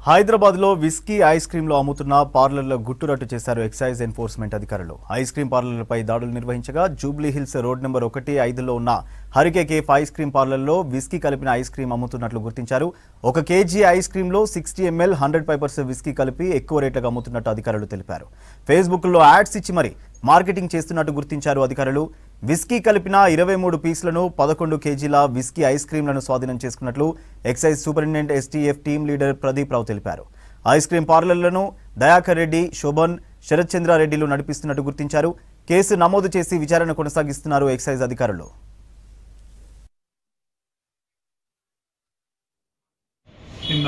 హైదరాబాద్లో whisky ice క్రీంలో అమ్ముతున్న పార్లర్ల గుట్టురట్టు చేశారు ఎక్సైజ్ ఎన్ఫోర్స్మెంట్ అధికారులు. ఐస్ క్రీం పార్లర్లపై దాడులు నిర్వహించగా జూబ్లీ హిల్స్ రోడ్ నెంబర్ 1-5లో ఉన్న హరికే కేఫ్ ఐస్ క్రీం పార్లర్లో విస్కీ కలిపిన ఐస్ క్రీం అమ్ముతున్నట్లు గుర్తించారు. 1 కేజీ ఐస్ క్రీంలో 60 ml 100% విస్కీ కలిపి ఎక్కువ రేట్లకు అమ్ముతున్నట్టు అధికారులు తెలిపారు. ఫేస్బుక్లో యాడ్స్ ఇచ్చి మరి మార్కెటింగ్ చేస్తున్నట్టు గుర్తించారు అధికారులు. విస్కీ కలిపిన 23 పీసులను 11 కేజీల విస్కీ ఐస్ క్రీంలను స్వాధీనం చేసుకున్నట్లు excise superintendent STF team leader Pradeep Rao తెలిపారు. ఐస్ క్రీం పార్లర్లను దయాకర్ రెడ్డి, శోభన్, శరత్ చంద్ర రెడ్డిలు నడిపిస్తున్నట్టు గుర్తించారు. కేసు నమోదు చేసి విచారణ కొనసాగిస్తున్నారు ఎక్సైజ్ అధికారులు. ఇన్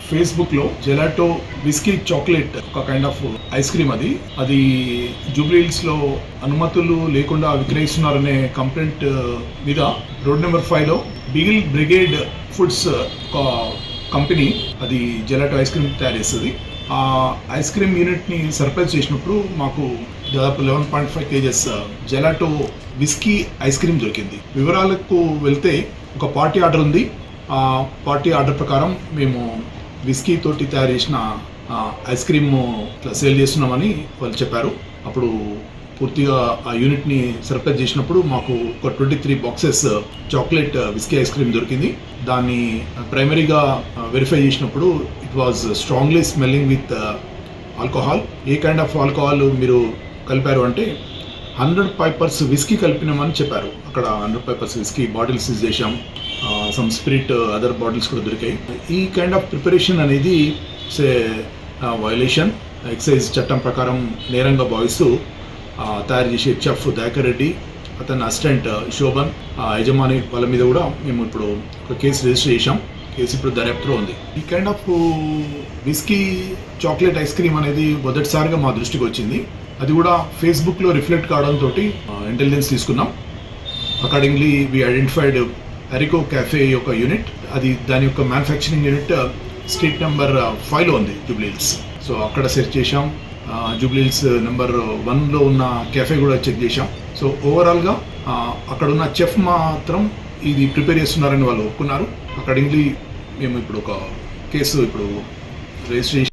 ఫేస్బుక్ లో జెలాటో విస్కీ చాక్లెట్ ఒక కైండ్ ఆఫ్ ఐస్ క్రీమ్ అది జూబ్లీ హిల్స్ లో అనుమతులు లేకుండా విక్రయిస్తున్నారనే కంప్లైంట్ మీద రోడ్ నెంబర్ 5లో బీగిల్ బ్రిగేడ్ ఫుడ్స్ ఒక కంపెనీ అది జెలాటో ఐస్ క్రీమ్ తయారు చేస్తుంది. ఆ ఐస్ క్రీమ్ యూనిట్ ని సర్ప్రైజ్ చేసినప్పుడు మాకు దాదాపు 11.5 kgs gelato whisky ice cream దొరికింది. వివరాలకు వెళ్తే ఒక పార్టీ ఆర్డర్ ఉంది. ఆ పార్టీ ఆర్డర్ ప్రకారం మేము విస్కీ తోటి తయారు చేసిన ఐస్ క్రీమ్ సేల్ చేస్తున్నామని వాళ్ళు చెప్పారు. అప్పుడు పూర్తిగా ఆ యూనిట్ని సర్ప్రైజ్ చేసినప్పుడు మాకు ఒక 23 boxes chocolate whisky ice cream దొరికింది. దాన్ని ప్రైమరీగా వెరిఫై చేసినప్పుడు it was strongly smelling with alcohol. A kind of alcohol మీరు కలిపారు అంటే 100 పైపర్స్ విస్కీ కలిపినామని చెప్పారు. అక్కడ 100 పైపర్స్ విస్కీ బాటిల్స్ యూజ్ చేశాం. సమ్ స్పిరిట్ అదర్ బాటిల్స్ కూడా దొరికాయి. ఈ కైండ్ ఆఫ్ ప్రిపరేషన్ అనేది వయలేషన్, ఎక్సైజ్ చట్టం ప్రకారం నేరంగా భావిస్తూ తయారు చేసే చెఫ్ దయాకర్ రెడ్డి, అతని అసిస్టెంట్ శోభన్, యజమాని వాళ్ళ మీద కూడా మేము ఇప్పుడు ఒక కేసు రిజిస్టర్ చేశాం. కేసు ఇప్పుడు దర్యాప్తులో ఉంది. ఈ kind of whisky chocolate ice cream అనేది మొదటిసారిగా మా దృష్టికి వచ్చింది. అది కూడా ఫేస్బుక్లో రిఫ్లెక్ట్ కావడంతో ఇంటెలిజెన్స్ తీసుకున్నాం. అకార్డింగ్లీ వి ఐడెంటిఫైడ్ హరికో క్యాఫే యొక్క యూనిట్. అది దాని యొక్క మ్యానుఫ్యాక్చరింగ్ యూనిట్ స్ట్రీట్ నెంబర్ 5లో ఉంది జూబ్లీ హిల్స్. సో అక్కడ సెర్చ్ చేశాం. జూబ్లీ హిల్స్ నెంబర్ 1లో ఉన్న క్యాఫే కూడా చెక్ చేశాం. సో ఓవరాల్గా అక్కడ ఉన్న చెఫ్ మాత్రం ఇది ప్రిపేర్ చేస్తున్నారని వాళ్ళు ఒప్పుకున్నారు. అకార్డింగ్లీ మేము ఇప్పుడు ఒక కేసు రిజిస్టర్